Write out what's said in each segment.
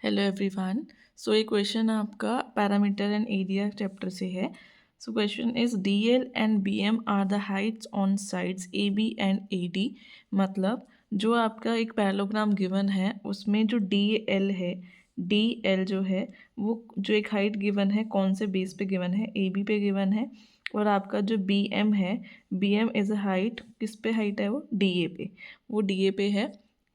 Hello everyone. सो ये question आपका parameter and area chapter से है। So question is D L and B M are the heights on sides A B and A D. मतलब जो आपका एक parallelogram given है उसमें जो डी एल है, डी एल जो है वो जो एक हाइट गिवन है कौन से बेस पे गिवन है, ए बी पे गिवन है। और आपका जो बी एम है, B M is a height, किस पे हाइट है वो, डी ए पे, वो डी ए पे है।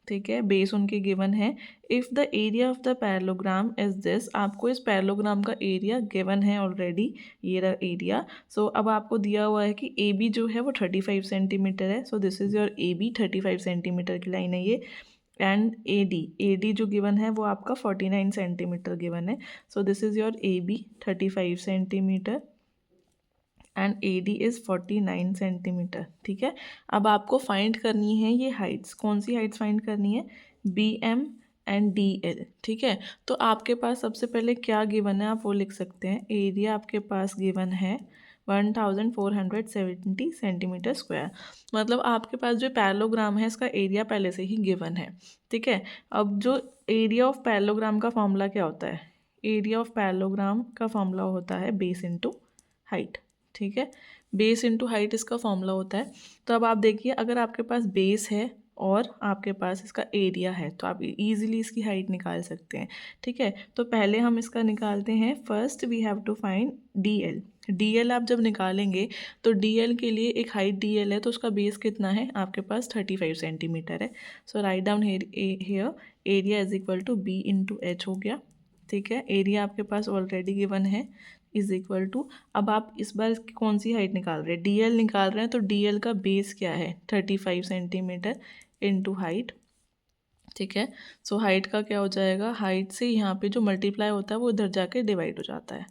ठीक है, बेस उनके गिवन है। If the area of the parallelogram is this, आपको इस पैरेललोग्राम का एरिया गिवन है ऑलरेडी, ये रहा एरिया। सो अब आपको दिया हुआ है कि ए बी जो है वो 35 सेंटीमीटर है। So this is your A B, 35 centimetre की लाइन है ये। एंड ए डी जो गिवन है वो आपका 49 सेंटीमीटर गिवन है। So this is your A B 35 centimetre and A D is 49 centimetre. ठीक है, अब आपको फाइंड करनी है ये हाइट्स, कौन सी हाइट्स फाइंड करनी है, B M and D L. ठीक है, तो आपके पास सबसे पहले क्या गिवन है आप वो लिख सकते हैं। एरिया आपके पास गिवन है 1470 सेंटीमीटर स्क्वायर। मतलब आपके पास जो पैरेललोग्राम है इसका एरिया पहले से ही गिवन है। ठीक है, अब जो एरिया ऑफ पैरेललोग्राम का फॉर्मूला क्या होता है, एरिया ऑफ पैरेललोग्राम का फॉर्मूला होता है बेस इंटू हाइट। ठीक है, बेस इंटू हाइट इसका फॉर्मूला होता है। तो अब आप देखिए, अगर आपके पास बेस है और आपके पास इसका एरिया है तो आप इजीली इसकी हाइट निकाल सकते हैं। ठीक है, तो पहले हम इसका निकालते हैं। First we have to find D L. D L आप जब निकालेंगे तो डी एल के लिए एक हाइट डी एल है तो उसका बेस कितना है आपके पास 35 सेंटीमीटर है। So write down here area is equal to B into H हो गया। ठीक है, एरिया आपके पास ऑलरेडी गिवन है इज इक्वल टू, अब आप इस बार कौन सी हाइट निकाल रहे हैं, डी एल निकाल रहे हैं। तो डी एल का बेस क्या है 35 सेंटीमीटर इंटू हाइट। ठीक है, सो हाइट का क्या हो जाएगा, हाइट से यहाँ पे जो मल्टीप्लाई होता है वो इधर जाके डिवाइड हो जाता है।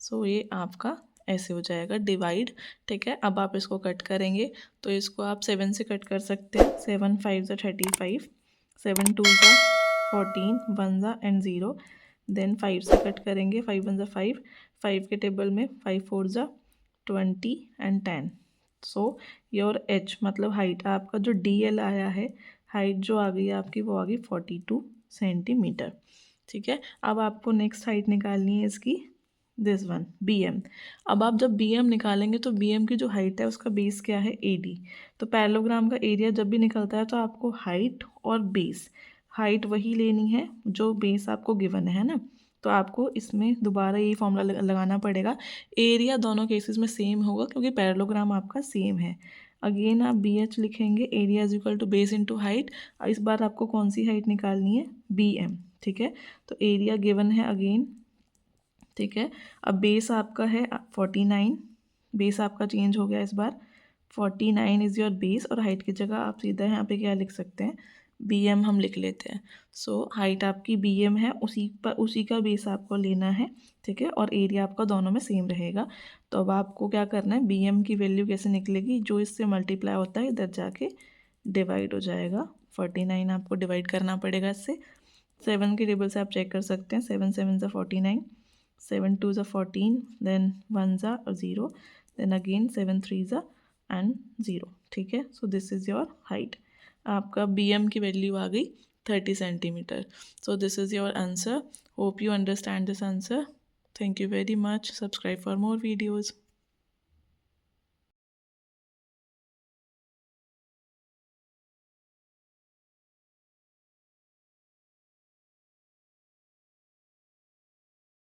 सो ये आपका ऐसे हो जाएगा डिवाइड। ठीक है, अब आप इसको कट करेंगे तो इसको आप 7 से कट कर सकते हैं। 7 5 ज़ा 35, 7 2 ज़ा 14, 1 ज़ा एंड 0। देन 5 से कट करेंगे, 5 1 ज़ा 5, 5 के टेबल में 5 4 ज़ा 20 एंड 10। सो योर एच मतलब हाइट, आपका जो डी एल आया है, हाइट जो आ गई आपकी वो आ गई 42 सेंटीमीटर। ठीक है, अब आपको नेक्स्ट हाइट निकालनी है इसकी, दिस वन बी एम। अब आप जब बी एम निकालेंगे तो बी एम की जो हाइट है उसका बेस क्या है, ए डी। तो पैरेललोग्राम का एरिया जब भी निकलता है तो आपको हाइट और बेस, हाइट वही लेनी है जो बेस आपको गिवन है ना। तो आपको इसमें दोबारा यही फॉर्मूला लगाना पड़ेगा। एरिया दोनों केसेस में सेम होगा क्योंकि पैरेललोग्राम आपका सेम है। अगेन आप बी एच लिखेंगे, area is equal to base into height. इस बार आपको कौन सी हाइट निकालनी है, बी एम। ठीक है, तो एरिया गिवन है अगेन। ठीक है, अब बेस आपका है 49, बेस आपका चेंज हो गया इस बार, 49 इज़ योर बेस। और हाइट की जगह आप सीधा यहाँ पे क्या लिख सकते हैं, बी एम हम लिख लेते हैं। सो हाइट आपकी बी एम है, उसी का बेस आपको लेना है। ठीक है, और एरिया आपका दोनों में सेम रहेगा। तो अब आपको क्या करना है, बी एम की वैल्यू कैसे निकलेगी, जो इससे मल्टीप्लाई होता है इधर जाके डिवाइड हो जाएगा। 49 आपको डिवाइड करना पड़ेगा इससे। 7 के टेबल से आप चेक कर सकते हैं, 7 7 ज़ा 49, 7 2 ज़ा 14, देन 1 ज़ा और 0, देन अगेन 7 3 ज़ा एंड 0। ठीक है, so this is your height. आपका बी एम की वैल्यू आ गई 30 centimetre. So this is your answer. Hope you understand this answer. Thank you very much. Subscribe for more videos.